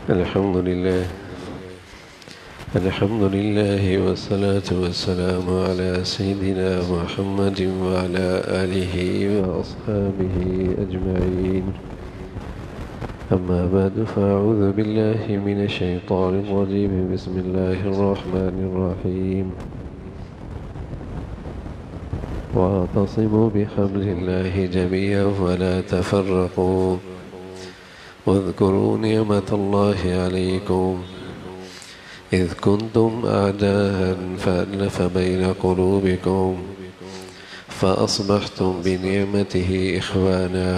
الحمد لله والصلاة والسلام على سيدنا محمد وعلى آله وأصحابه أجمعين. أما بعد فأعوذ بالله من الشيطان الرجيم. بسم الله الرحمن الرحيم. واعتصموا بحبل الله جميعا ولا تفرقوا واذكروا نعمة الله عليكم إذ كنتم أعداء فألف بين قلوبكم فأصبحتم بنعمته إخوانا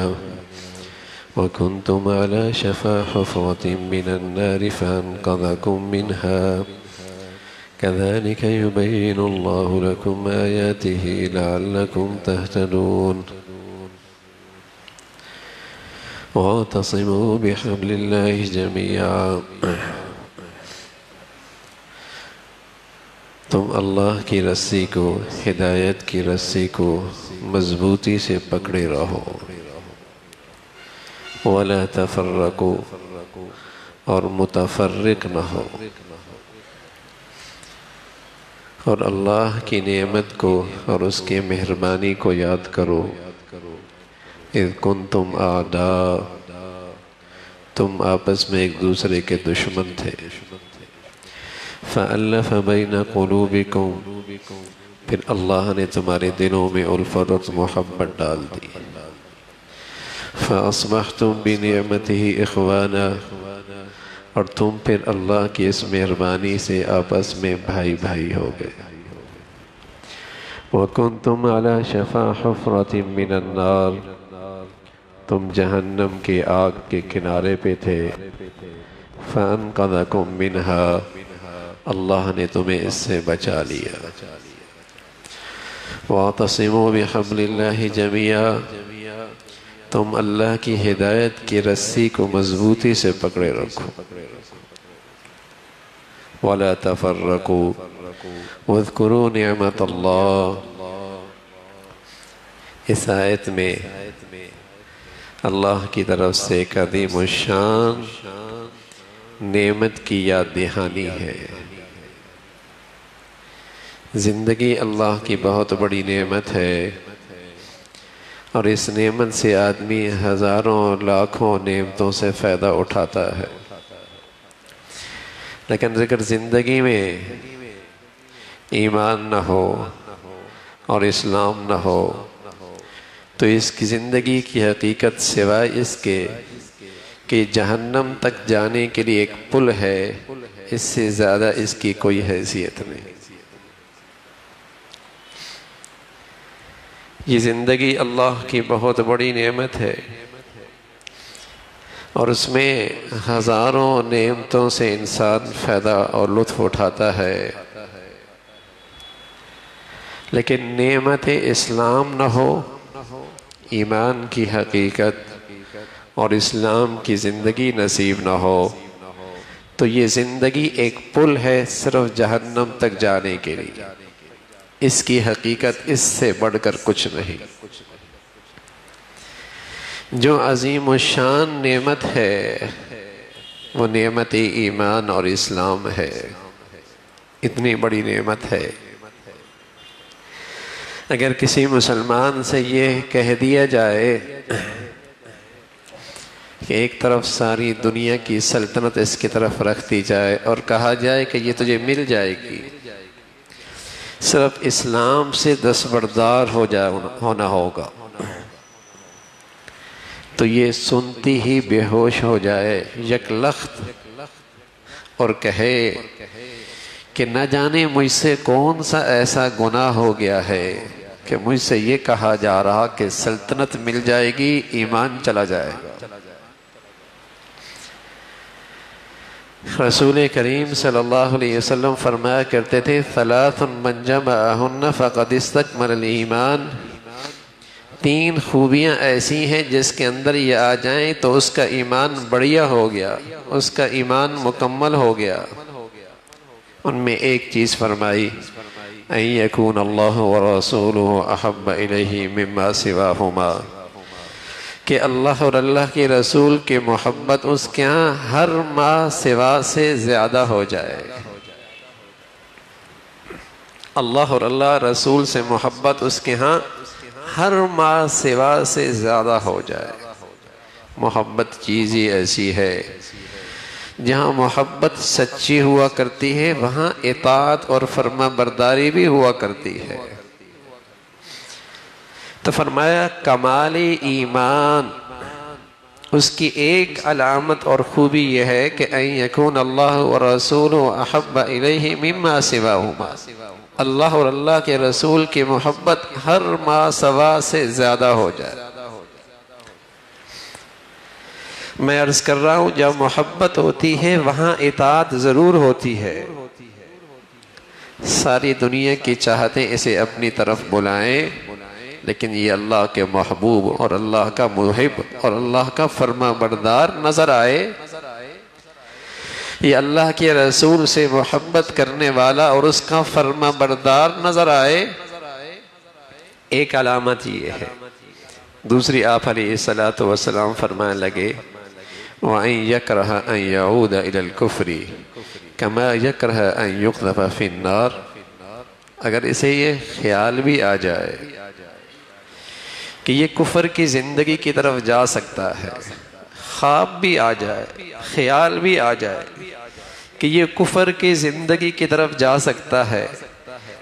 وكنتم على شفا حفرة من النار فأنقذكم منها كذلك يبين الله لكم آياته لعلكم تهتدون. واعتصموا بحبل الله جميعا. تم اللہ کی رسی کو، ہدایت کی رسی کو مضبوطی سے پکڑے رہو. ولا تفرقوا، اور متفرق نہ ہو. اور اللہ کی نعمت کو اور اس کی مہربانی کو یاد کرو. اذ کنتم اعداء، تم آپس میں ایک دوسرے کے دشمن تھے. فألف بین قلوبکم، پھر اللہ نے تمہارے دلوں میں الفت اور محبت ڈال دی. فأصبحتم بنعمته اخوانا، اور تم پھر اللہ کی اس مہربانی سے آپس میں بھائی بھائی ہو گئے. وَكُنْتُمْ عَلَى شَفَا حُفْرَةٍ مِّنَ النَّارِ، تم جہنم کے آگ کے کنارے پہ تھے. فَأَنْقَذَكُمْ مِنْهَا، اللہ نے تمہیں اس سے بچا لیا. وَاعْتَصِمُوا بِحَبْلِ اللَّهِ جَمِيعًا، تم اللہ کی ہدایت کی رسی کو مضبوطی سے پکڑے رکھو. وَلَا تَفَرَّقُوا وَاذْكُرُوا نِعْمَةَ اللَّهِ. اس آیت میں اللہ کی طرف سے ایک عظیم الشان نعمت کی یاد دہانی ہے. زندگی اللہ کی بہت بڑی نعمت ہے، اور اس نعمت سے آدمی ہزاروں لاکھوں نعمتوں سے فائدہ اٹھاتا ہے. لیکن اگر زندگی میں ایمان نہ ہو اور اسلام نہ ہو تو اس کی زندگی کی حقیقت سوائے اس کے کہ جہنم تک جانے کے لیے ایک پل ہے، اس سے زیادہ اس کی کوئی حیثیت نہیں. یہ زندگی اللہ کی بہت بڑی نعمت ہے، اور اس میں ہزاروں نعمتوں سے انسان فائدہ اور لطف اٹھاتا ہے. لیکن نعمت اسلام نہ ہو، ایمان کی حقیقت اور اسلام کی زندگی نصیب نہ ہو تو یہ زندگی ایک پل ہے صرف جہنم تک جانے کے لیے. اس کی حقیقت اس سے بڑھ کر کچھ نہیں. جو عظیم الشان نعمت ہے وہ نعمت ایمان اور اسلام ہے. اتنی بڑی نعمت ہے. اگر کسی مسلمان سے یہ کہہ دیا جائے کہ ایک طرف ساری دنیا کی سلطنت اس کی طرف رکھ دی جائے اور کہا جائے کہ یہ تجھے مل جائے گی، صرف اسلام سے دستبردار ہونا ہوگا، تو یہ سنتی ہی بے ہوش ہو جائے یک لخت اور کہے کہ نہ جانے مجھ سے کون سا ایسا گناہ ہو گیا ہے کہ مجھ سے یہ کہا جا رہا کہ سلطنت مل جائے گی، ایمان چلا جائے گا. رسول کریم صلی اللہ علیہ وسلم فرمایا کرتے تھے ثلاث من جمعہن فقد استکمل الایمان. 3 خوبیاں ایسی ہیں جس کے اندر یہ آ جائیں تو اس کا ایمان بڑھیا ہو گیا، اس کا ایمان مکمل ہو گیا. ان میں ایک چیز فرمائی ان یکون اللہ ورسولہ احب الیہ مما سواہما، کہ اللہ اور اللہ کے رسول کی محبت اس کے ہاں ہر ماہ سوا سے زیادہ ہو جائے. اللہ اور اللہ رسول سے محبت اس کے ہاں ہر ماہ سوا سے زیادہ ہو جائے. محبت چیز ہی ایسی ہے جہاں محبت سچی ہوا کرتی ہے وہاں اطاعت اور فرما برداری بھی ہوا کرتی ہے. تو فرمایا کمال ایمان اس کی ایک علامت اور خوبی یہ ہے کہ ان یکون اللہ ورسولہ احب الیہ مما سواہما، اللہ اور اللہ کے رسول کی محبت ہر ما سوا سے زیادہ ہو جائے. میں عرض کر رہا ہوں جب محبت ہوتی ہے وہاں اطاعت ضرور ہوتی ہے. ساری دنیا کی چاہتیں اسے اپنی طرف بلائیں، لیکن یہ اللہ کے محبوب اور اللہ کا محب اور اللہ کا فرما بردار نظر آئے، یہ اللہ کے رسول سے محبت کرنے والا اور اس کا فرما بردار نظر آئے، ایک علامت یہ ہے. دوسری آپ علیہ السلام فرمانے لگے وَأَن يَكْرَهَ أَن يَعُودَ إِلَى الْكُفْرِ كَمَا يَكْرَهَ أَن يُقْذَفَ فِي النَّارِ. اگر اسے یہ خیال بھی آ جائے کہ یہ کفر کی زندگی کی طرف جا سکتا ہے، خواب بھی آ جائے، خیال بھی آ جائے کہ یہ کفر کی زندگی کی طرف جا سکتا ہے،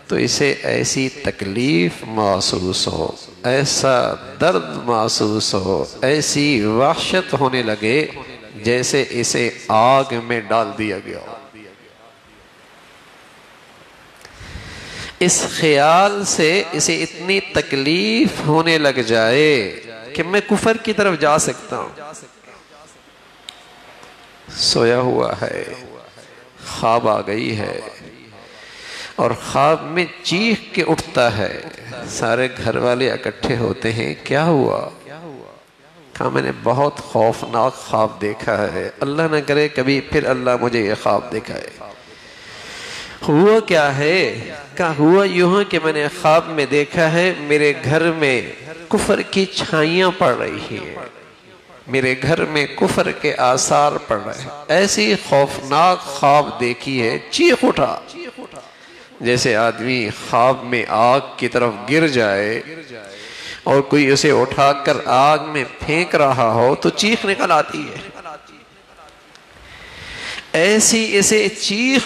تو اسے ایسی تکلیف محسوس ہو، ایسا درد محسوس ہو، ایسی وحشت ہونے لگے جیسے اسے آگ میں ڈال دیا گیا ہو. اس خیال سے اسے اتنی تکلیف ہونے لگ جائے کہ میں کفر کی طرف جا سکتا ہوں. سویا ہوا ہے، خواب آ گئی ہے اور خواب میں چیخ کے اٹھتا ہے. سارے گھر والے اکٹھے ہوتے ہیں، کیا ہوا؟ کہا میں نے بہت خوفناک خواب دیکھا ہے، اللہ نہ کرے کبھی پھر اللہ مجھے یہ خواب دکھائے. ہوا کیا ہے؟ کہا ہوا یوں کہ میں نے خواب میں دیکھا ہے میرے گھر میں کفر کی چھائیاں پڑ رہی ہیں، میرے گھر میں کفر کے آثار پڑ رہے ہیں. ایسی خوفناک خواب دیکھی ہے، چیخ اٹھا جیسے آدمی خواب میں آگ کی طرف گر جائے اور کوئی اسے اٹھا کر آگ میں پھینک رہا ہو تو چیخ نکل آتی ہے. ایسی اسے چیخ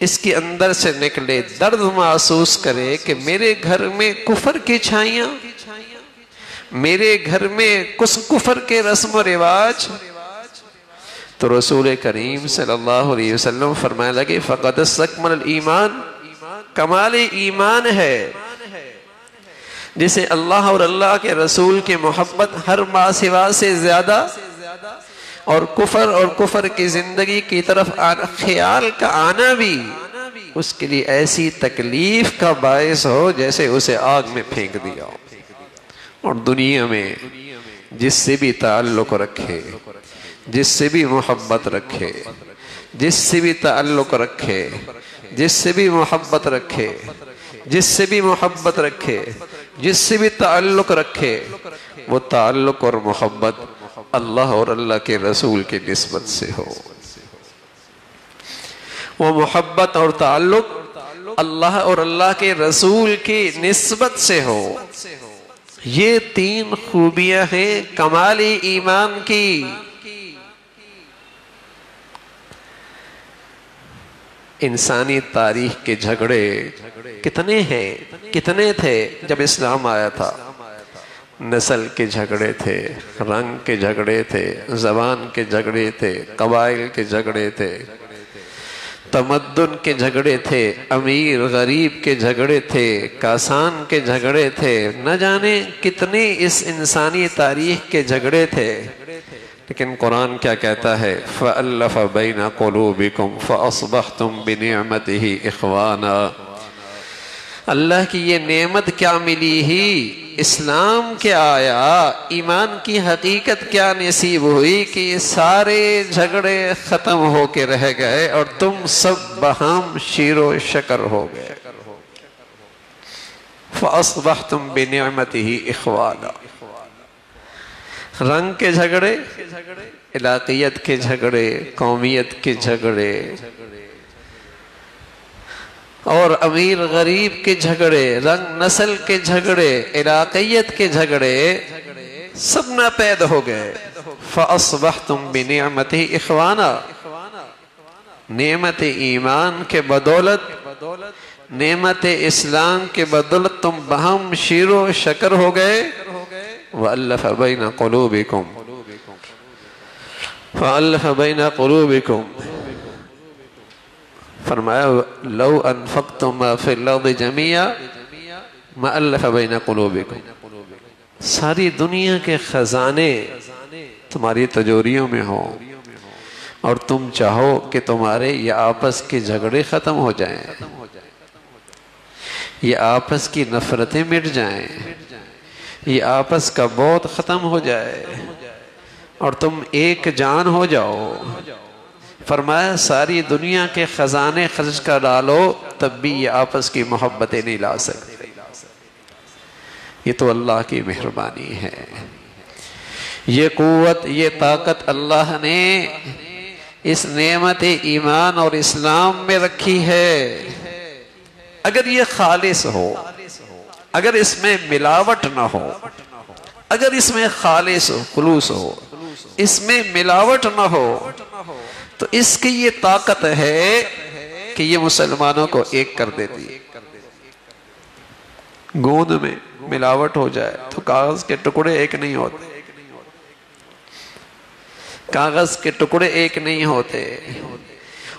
اس کے اندر سے نکلے، درد محسوس کرے کہ میرے گھر میں کفر کی چھائیاں، میرے گھر میں کفر کے رسم و رواج. تو رسول کریم صلی اللہ علیہ وسلم فرمانے لگے فقد استکمل الایمان، کمال ایمان ہے جسے اللہ اور اللہ کے رسول کی محبت ہر ما سوا سے زیادہ اور کفر کی زندگی کی طرف خیال کا آنا بھی اس کے لیے ایسی تکلیف کا باعث ہو جیسے اسے آگ میں پھینک دیا ہو. اور دنیا میں جس سے بھی تعلق رکھے، جس سے بھی محبت رکھے، جس سے بھی تعلق رکھے، جس سے بھی محبت رکھے، جس سے بھی محبت رکھے، جس سے بھی تعلق رکھے، وہ تعلق اور محبت اللہ اور اللہ کے رسول کی نسبت سے ہو. وہ محبت اور تعلق اللہ اور اللہ کے رسول کی نسبت سے ہو. یہ تین خوبیاں ہیں کمال ایمان کی. انسانی تاریخ کے جھگڑے کتنے ہیں، کتنے تھے جب اسلام آیا تھا. نسل کے جھگڑے تھے، رنگ کے جھگڑے تھے، زبان کے جھگڑے تھے، قبائل کے جھگڑے تھے، تمدن کے جھگڑے تھے، امیر غریب کے جھگڑے تھے، کاسان کے جھگڑے تھے، نہ جانے کتنے اس انسانی تاریخ کے جھگڑے تھے. لیکن قرآن کیا کہتا ہے؟ فَأَلَّفَ بَيْنَ قُلُوبِكُمْ فَأَصْبَحْتُمْ بِنِعْمَتِهِ إِخْوَانًا. اللہ کی یہ نعمت کیا ملی ہی، اسلام کیا آیا، ایمان کی حقیقت کیا نصیب ہوئی کہ یہ سارے جھگڑے ختم ہو کے رہ گئے اور تم سب بہم شیر و شکر ہو گئے. فَأَصْبَحْتُمْ بِنِعْمَتِهِ إِخْوَانًا. رنگ کے جھگڑے، علاقیت کے جھگڑے، قومیت کے جھگڑے، اور امیر غریب کے جھگڑے، رنگ نسل کے جھگڑے، علاقیت کے جھگڑے سب ناپید ہو گئے۔ فَأَصْبَحْتُمْ بِنِعْمَتِهِ إِخْوَانًا، نعمت ایمان کے بدولت، نعمت اسلام کے بدولت تم بہم شیر و شکر ہو گئے۔ وَأَلَّفَ بَيْنَ قُلُوبِكُمْ، فَأَلَّفَ بَيْنَ قُلُوبِكُمْ، فرمایا لو انفقتم ما فی الارض جميعا ما الف بین قلوبکم، ساری دنیا کے خزانے تمہاری تجوریوں میں ہوں اور تم چاہو کہ تمہارے یہ آپس کے جھگڑے ختم ہو جائیں، یہ آپس کی نفرتیں مٹ جائیں، یہ آپس کا بغض ختم ہو جائے اور تم ایک جان ہو جاؤ، فرمایا ساری دنیا کے خزانے خرچ کر ڈالو تب بھی یہ آپس کی محبتیں نہیں لا سکتے۔ یہ تو اللہ کی مہربانی ہے، یہ قوت، یہ طاقت اللہ نے اس نعمت ایمان اور اسلام میں رکھی ہے۔ اگر یہ خالص ہو، اگر اس میں ملاوٹ نہ ہو، اگر اس میں خالص ہو، خلوص ہو، اس میں ملاوٹ نہ ہو، تو اس کی یہ طاقت ہے کہ یہ مسلمانوں کو ایک کر دیتی ہے۔ گوند میں ملاوٹ ہو جائے تو کاغذ کے ٹکڑے ایک نہیں ہوتے، کاغذ کے ٹکڑے ایک نہیں ہوتے،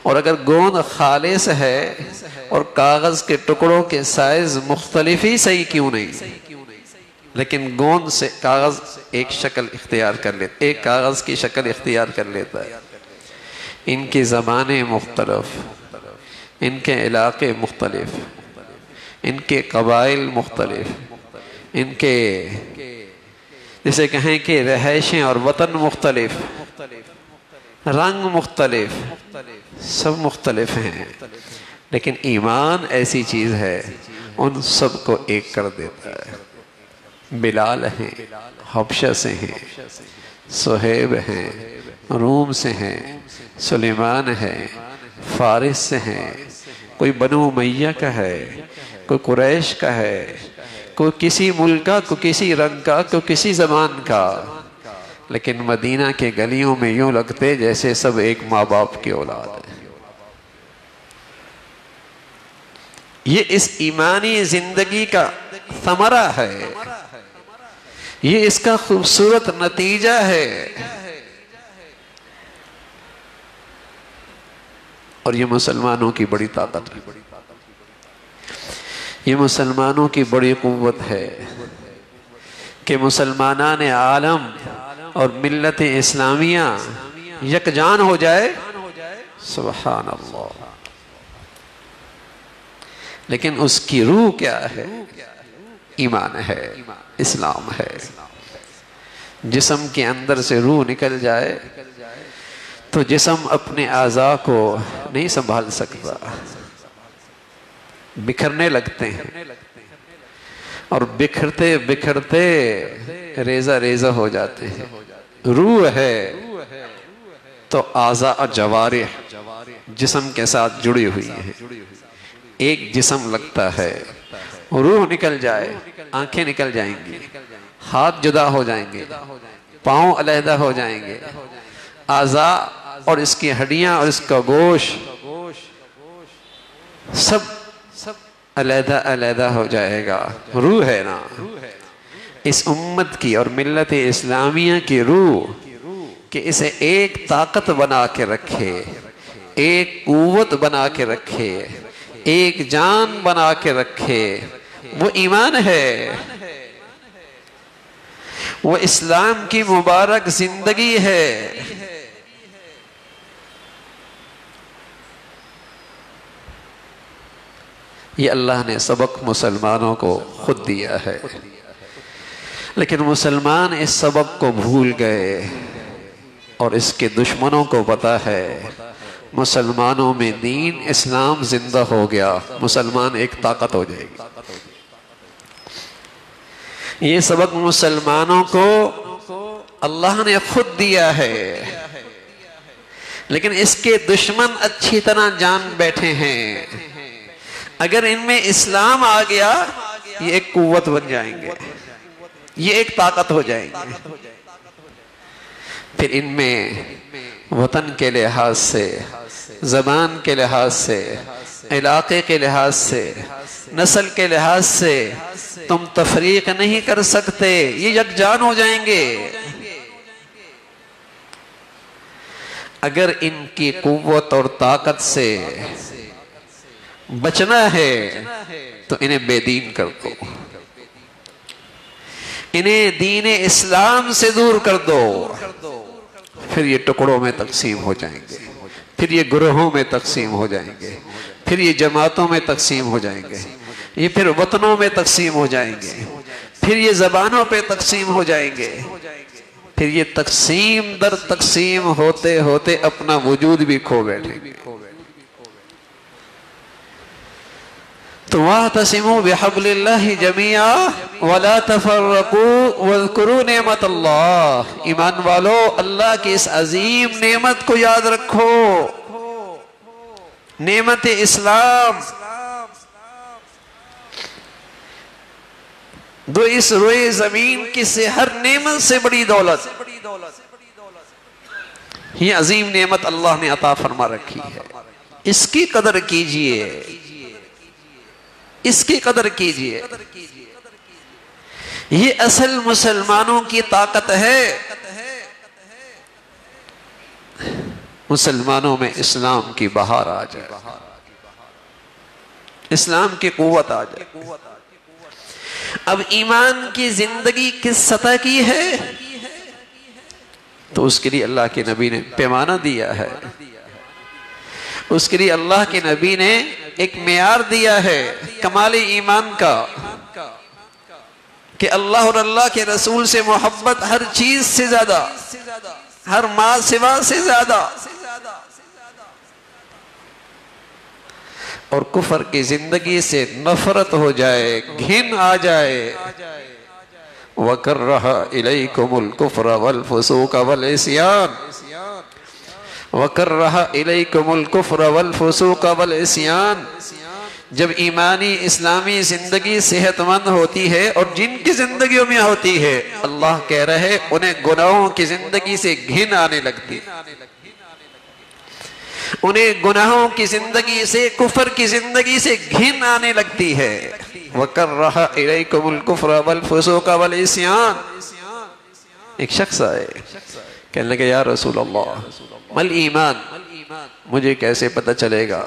اور اگر گوند خالص ہے اور کاغذ کے ٹکڑوں کے سائز مختلف ہی صحیح کیوں نہیں، لیکن گوند سے کاغذ ایک شکل اختیار کر لیتا، ایک کاغذ کی شکل اختیار کر لیتا ہے۔ ان کی زبانیں مختلف، ان کے علاقے مختلف، ان کے قبائل مختلف، ان کے جسے کہیں کہ رہائشیں اور وطن مختلف، رنگ مختلف، سب مختلف ہیں، لیکن ایمان ایسی چیز ہے ان سب کو ایک کر دیتا ہے۔ بلال ہیں، حبشہ سے ہیں، صہیب ہیں، روم سے ہیں، سلیمان ہے، فارس سے ہیں، کوئی بنو امیہ کا ہے، کوئی قریش کا ہے، کوئی کسی ملک کا، کوئی کسی رنگ کا، کوئی کسی زبان کا، لیکن مدینہ کے گلیوں میں یوں لگتے جیسے سب ایک ماں باپ کی اولاد ہے۔ یہ اس ایمانی زندگی کا ثمرہ ہے، یہ اس کا خوبصورت نتیجہ ہے، اور یہ مسلمانوں کی بڑی طاقت ہے، یہ مسلمانوں کی بڑی قوت ہے کہ مسلمانان عالم اور ملت اسلامیہ یکجان ہو جائے۔ سبحان اللہ۔ لیکن اس کی روح کیا ہے؟ ایمان ہے، اسلام ہے۔ جسم کے اندر سے روح نکل جائے تو جسم اپنے اعضاء کو نہیں سنبھال سکتا، بکھرنے لگتے ہیں، اور بکھرتے بکھرتے ریزہ ریزہ ہو جاتے ہیں۔ روح ہے تو اعضاء جوارح جسم کے ساتھ جڑی ہوئی ہیں، ایک جسم لگتا ہے، روح نکل جائے، آنکھیں نکل جائیں گی، ہاتھ جدا ہو جائیں گے، پاؤں علیحدہ ہو جائیں گے، اعضاء اور اس کی ہڈیاں اور اس کا گوشت سب علیحدہ علیحدہ ہو جائے گا۔ روح ہے نا، اس امت کی اور ملت اسلامیہ کی روح کہ اسے ایک طاقت بنا کے رکھے، ایک قوت بنا کے رکھے، ایک جان بنا کے رکھے، وہ ایمان ہے، وہ اسلام کی مبارک زندگی ہے۔ یہ اللہ نے سبق مسلمانوں کو خود دیا ہے، لیکن مسلمان اس سبق کو بھول گئے، اور اس کے دشمنوں کو پتا ہے مسلمانوں میں دین اسلام زندہ ہو گیا، مسلمان ایک طاقت ہو جائے گی۔ یہ سبق مسلمانوں کو اللہ نے خود دیا ہے، لیکن اس کے دشمن اچھی طرح جان بیٹھے ہیں اگر ان میں اسلام آ گیا یہ ایک قوت بن جائیں گے، یہ ایک طاقت ہو جائیں گے. پھر ان میں وطن کے لحاظ سے، زبان کے لحاظ سے، علاقے کے لحاظ سے، نسل کے لحاظ سے تم تفریق نہیں کر سکتے، یہ یکجان ہو جائیں گے. اگر ان کی قوت اور طاقت سے بچنا ہے تو انہیں بے دین کر دو، انہیں دین اسلام سے دور کر دو، پھر یہ ٹکڑوں میں تقسیم ہو جائیں گے، پھر یہ گروہوں میں تقسیم ہو جائیں گے، پھر یہ جماعتوں میں تقسیم ہو جائیں گے، یہ پھر وطنوں میں تقسیم ہو جائیں گے، پھر یہ زبانوں پہ تقسیم ہو جائیں گے، پھر یہ تقسیم در تقسیم ہوتے ہوتے اپنا وجود بھی کھو بیٹھیں گے. تو وَاعْتَصِمُوا بِحَبْلِ اللَّهِ جَمِيعًا وَلَا تَفَرَّقُوا وَاذْكُرُوا نِعْمَةَ اللَّهِ. ایمان والو اللہ کی اس عظیم نعمت کو یاد رکھو، نعمت اسلام. دو اس روئے زمین کی سے ہر نعمت سے بڑی دولت، یہ عظیم نعمت اللہ نے عطا فرما رکھی ہے، اس کی قدر کیجئے، اس کی قدر کیجئے. یہ اصل مسلمانوں کی طاقت ہے. مسلمانوں میں اسلام کی بہار آ جائے، اسلام کی قوت آ جائے. اب ایمان کی زندگی کس سطح کی ہے تو اس کے لیے اللہ کے نبی نے پیمانہ دیا ہے، اس کے لیے اللہ کے نبی نے ایک معیار دیا ہے کمال ایمان کا کہ اللہ اور اللہ کے رسول سے محبت ہر چیز سے زیادہ، ہر ما سوا سے زیادہ، اور کفر کی زندگی سے نفرت ہو جائے، گھن آ جائے. وَكَرَّهَ إِلَيْكُمُ الْكُفْرَ وَالْفُسُوقَ وَالْعِصْيَانَ وَكَرَّهَ إِلَيْكُمُ الْكُفْرَ وَالْفُسُوقَ وَالْعِصْيَانَ. جب ایمانی اسلامی زندگی صحت مند ہوتی ہے اور جن کی زندگیوں میں ہوتی ہے، اللہ کہہ رہے انہیں گناہوں کی زندگی سے گھن آنے لگتی، انہیں گناہوں کی زندگی سے، کفر کی زندگی سے گھن آنے لگتی ہے. وَكَرَّهَ إِلَيْكُمُ الْكُفْرَ وَالْفُسُوقَ وَالْعِصْيَانَ. ایک شخص آئے کہنے لگے یا رسول اللہ مل ایمان، مجھے کیسے پتہ چلے گا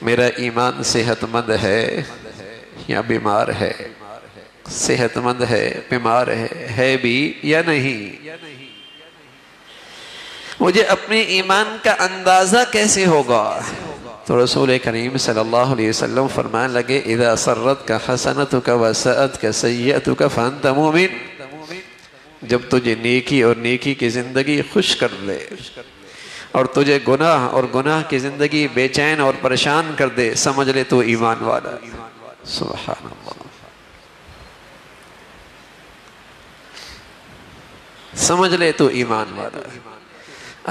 میرا ایمان صحت مند ہے یا بیمار ہے، صحت مند ہے بیمار ہے بھی یا نہیں، مجھے اپنے ایمان کا اندازہ کیسے ہوگا؟ تو رسول کریم صلی اللہ علیہ وسلم فرمانے لگے اذا سرتک حسنتک وسأتک سیئتک فانت مومن. جب تجھے نیکی اور نیکی کی زندگی خوش کر لے اور تجھے گناہ اور گناہ کی زندگی بے چین اور پریشان کر دے، سمجھ لے تو ایمان والا. سبحان اللہ، سمجھ لے تو ایمان والا.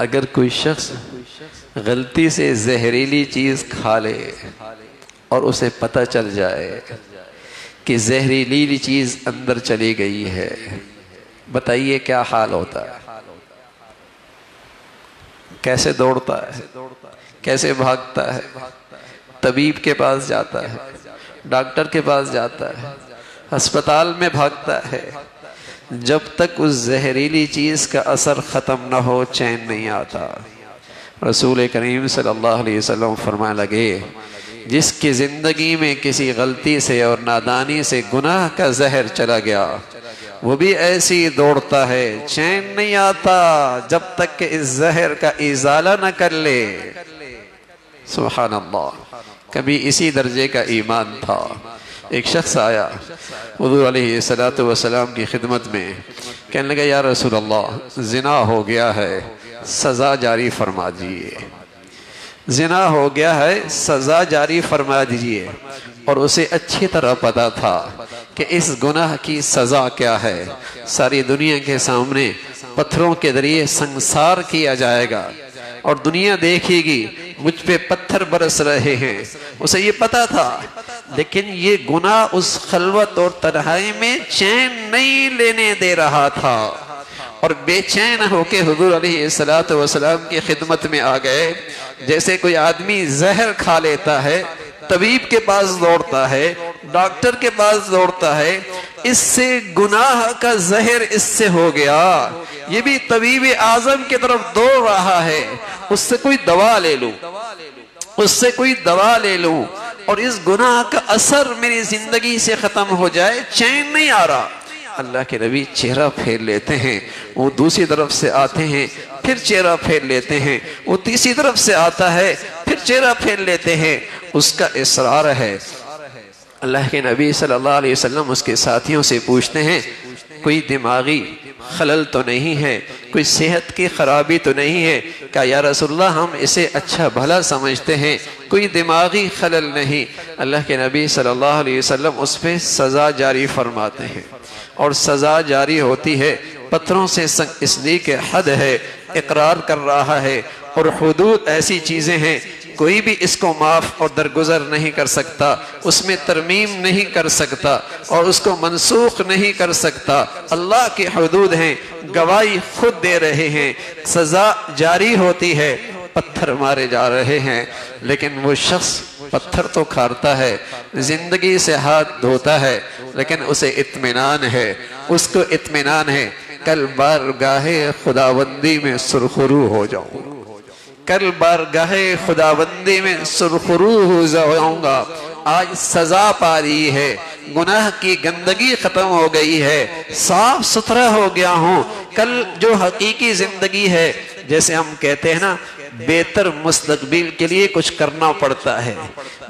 اگر کوئی شخص غلطی سے زہریلی چیز کھا لے اور اسے پتہ چل جائے کہ زہریلی چیز اندر چلی گئی ہے، بتائیے کیا حال ہوتا ہے؟ کیسے دوڑتا ہے، کیسے بھاگتا ہے، طبیب کے پاس جاتا ہے، ڈاکٹر کے پاس جاتا ہے، ہسپتال میں بھاگتا ہے. جب تک اس زہریلی چیز کا اثر ختم نہ ہو چین نہیں آتا. رسول کریم صلی اللہ علیہ وسلم فرمانے لگے جس کی زندگی میں کسی غلطی سے اور نادانی سے گناہ کا زہر چلا گیا، وہ بھی ایسی دوڑتا ہے، چین نہیں آتا جب تک کہ اس زہر کا ازالہ نہ کر لے. سبحان اللہ، کبھی اسی درجے کا ایمان تھا. ایک شخص آیا حضور علیہ السلام کی خدمت میں، کہنے لگا یا رسول اللہ زنا ہو گیا ہے، سزا جاری فرما دیجیے. زنا ہو گیا ہے، سزا جاری فرما دیجیے. اور اسے اچھی طرح پتا تھا کہ اس گناہ کی سزا کیا ہے. ساری دنیا کے سامنے پتھروں کے ذریعے سنسار کیا جائے گا اور دنیا دیکھے گی مجھ پہ پتھر برس رہے ہیں. اسے یہ پتا تھا، لیکن یہ گناہ اس خلوت اور تنہائی میں چین نہیں لینے دے رہا تھا، اور بے چین ہو کے حضور علیہ السلام کی خدمت میں آ گئے. جیسے کوئی آدمی زہر کھا لیتا ہے، طبیب کے پاس دوڑتا ہے، ڈاکٹر کے پاس دوڑتا ہے، اس سے گناہ کا زہر اس سے ہو گیا، یہ بھی طبیب اعظم کی طرف دوڑ رہا ہے، اس سے کوئی دوا لے لوں، اس سے کوئی دوا لے لوں اور اس گناہ کا اثر میری زندگی سے ختم ہو جائے، چین نہیں آ رہا. اللہ کے نبی چہرہ پھیر لیتے ہیں، وہ دوسری طرف سے آتے ہیں، پھر چہرہ پھیر لیتے ہیں، وہ تیسری طرف سے آتا ہے، پھر چہرہ پھیر لیتے ہیں. اس کا اصرار ہے. اللہ کے نبی صلی اللہ علیہ وسلم اس کے ساتھیوں سے پوچھتے ہیں کوئی دماغی خلل تو نہیں ہے، کوئی صحت کی خرابی تو نہیں ہے؟ کہا یا رسول اللہ ہم اسے اچھا بھلا سمجھتے ہیں، کوئی دماغی خلل نہیں. اللہ کے نبی صلی اللہ علیہ وسلم اس پہ سزا جاری فرماتے ہیں، اور سزا جاری ہوتی ہے. پتھروں سے اس لیے کہ حد ہے، اقرار کر رہا ہے، اور حدود ایسی چیزیں ہیں کوئی بھی اس کو معاف اور درگزر نہیں کر سکتا، اس میں ترمیم نہیں کر سکتا اور اس کو منسوخ نہیں کر سکتا. اللہ کی حدود ہیں، گواہی خود دے رہے ہیں، سزا جاری ہوتی ہے، پتھر مارے جا رہے ہیں. لیکن وہ شخص پتھر تو کھارتا ہے، زندگی سے ہاتھ دھوتا ہے، لیکن اسے اطمینان ہے، اس کو اطمینان ہے کل بارگاہ خداوندی میں سرخرو ہو جاؤں، کل بارگاہ خداوندی میں سرخرو ہو جاؤں گا. آج سزا پا رہی ہے، گناہ کی گندگی ختم ہو گئی ہے، صاف ستھرا ہو گیا ہوں. کل جو حقیقی زندگی ہے، جیسے ہم کہتے ہیں نا بہتر مستقبل کے لیے کچھ کرنا پڑتا ہے،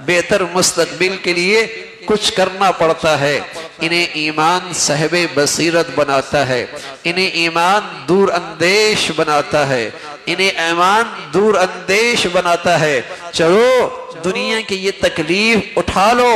بہتر مستقبل کے لیے کچھ کرنا پڑتا ہے. انہیں ایمان صاحب بصیرت بناتا ہے، انہیں ایمان دور اندیش بناتا ہے، انہیں ایمان دور اندیش بناتا ہے. چلو دنیا کی یہ تکلیف اٹھا لو،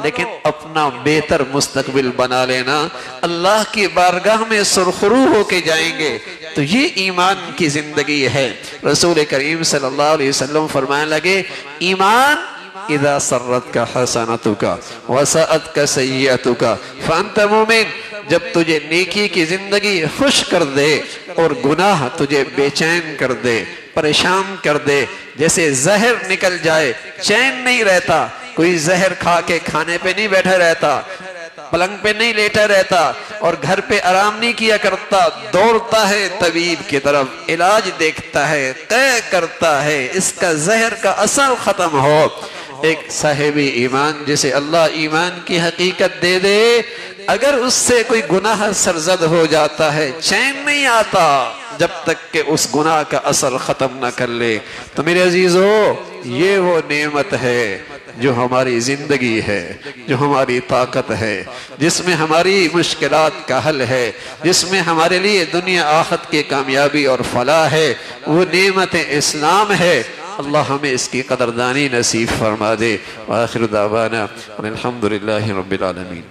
لیکن اپنا بہتر مستقبل بنا لینا، اللہ کی بارگاہ میں سرخرو ہو کے جائیں گے. تو یہ ایمان کی زندگی ہے. رسول کریم صلی اللہ علیہ وسلم فرمانے لگے ایمان اذا سرتک حسنتک وساءتک سیئتک فانت مومن. جب تجھے نیکی کی زندگی خوش کر دے اور گناہ تجھے بے چین کر دے، پریشان کر دے، جیسے زہر نکل جائے، چین نہیں رہتا. کوئی زہر کھا کے کھانے پہ نہیں بیٹھا رہتا، پلنگ پہ نہیں لیٹا رہتا اور گھر پہ آرام نہیں کیا کرتا، دوڑتا ہے طبیب کی طرف، علاج دیکھتا ہے، طے کرتا ہے اس کا زہر کا اثر ختم ہو. ایک صاحب ایمان جسے اللہ ایمان کی حقیقت دے دے، اگر اس سے کوئی گناہ سرزد ہو جاتا ہے، چین نہیں آتا جب تک کہ اس گناہ کا اثر ختم نہ کر لے. تو میرے عزیزو، یہ وہ نعمت ہے جو ہماری زندگی ہے، جو ہماری طاقت ہے، جس میں ہماری مشکلات کا حل ہے، جس میں ہمارے لیے دنیا آخرت کی کامیابی اور فلاح ہے. وہ نعمت اسلام ہے. اللہ ہمیں اس کی قدردانی نصیب فرما دے. وآخر دعوانا الحمدللہ رب العالمین.